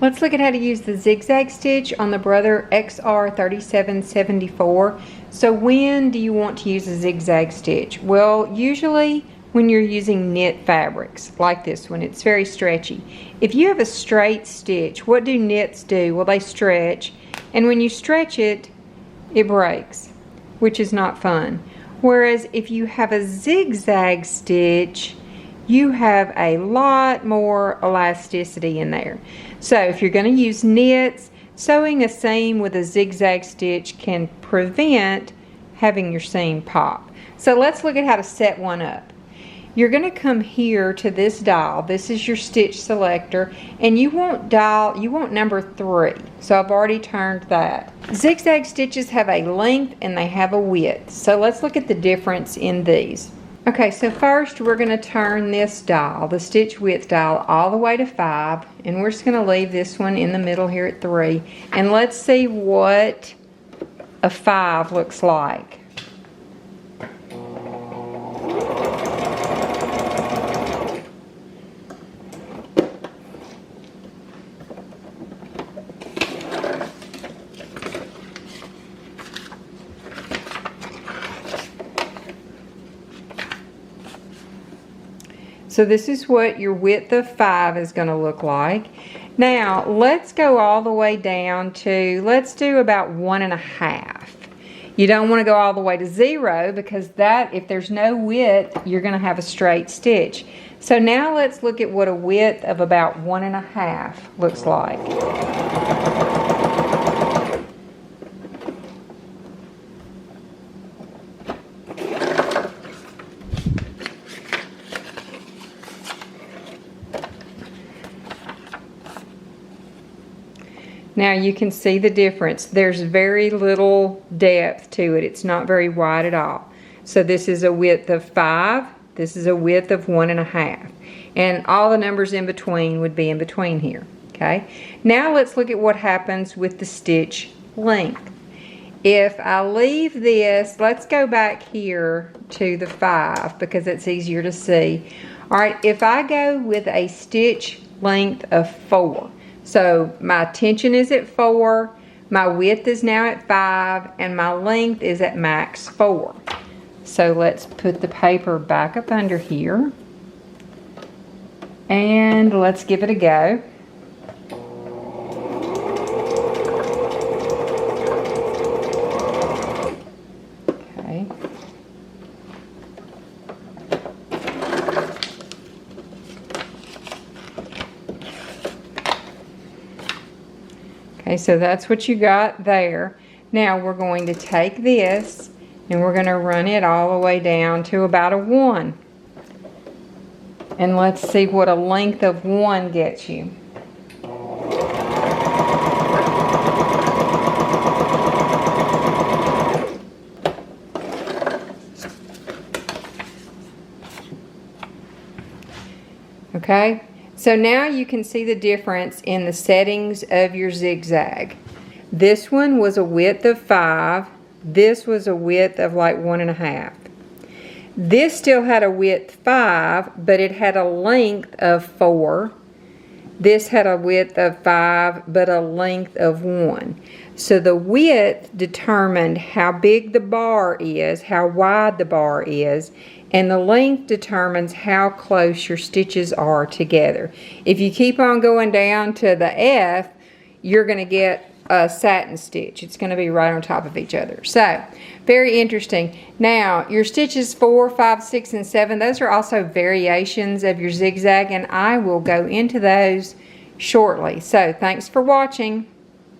Let's look at how to use the zigzag stitch on the Brother XR3774. So when do you want to use a zigzag stitch? Well, usually when you're using knit fabrics like this one, it's very stretchy. If you have a straight stitch, what do knits do? Well, they stretch, and when you stretch it, it breaks, which is not fun. Whereas if you have a zigzag stitch, you have a lot more elasticity in there. So if you're going to use knits, sewing a seam with a zigzag stitch can prevent having your seam pop. So let's look at how to set one up. You're going to come here to this dial. This is your stitch selector, and you want number 3. So I've already turned that. Zigzag stitches have a length and they have a width. So let's look at the difference in these. Okay, so first we're going to turn this dial, the stitch width dial, all the way to 5, and we're just going to leave this one in the middle here at 3, and let's see what a 5 looks like. So this is what your width of 5 is going to look like. Now let's go all the way down to, let's do about 1.5. You don't want to go all the way to 0 because that, if there's no width, you're going to have a straight stitch. So now let's look at what a width of about 1.5 looks like. Now you can see the difference. There's very little depth to it. It's not very wide at all. So this is a width of 5. This is a width of 1.5. And all the numbers in between would be in between here. Okay. Now let's look at what happens with the stitch length. If I leave this, let's go back here to the 5 because it's easier to see. All right, if I go with a stitch length of 4, so my tension is at 4, my width is now at 5, and my length is at max 4. So let's put the paper back up under here, and let's give it a go. Okay. Okay, so that's what you got there. Now we're going to take this and we're going to run it all the way down to about a 1. And let's see what a length of 1 gets you. Okay. So now you can see the difference in the settings of your zigzag. This one was a width of 5. This was a width of like 1.5. This still had a width 5, but it had a length of 4. This had a width of 5, but a length of 1. So the width determined how big the bar is, how wide the bar is, and the length determines how close your stitches are together. If you keep on going down to the F, you're going to get a satin stitch. It's going to be right on top of each other. So, very interesting. Now, your stitches 4, 5, 6, and 7, those are also variations of your zigzag, and I will go into those shortly. So, thanks for watching.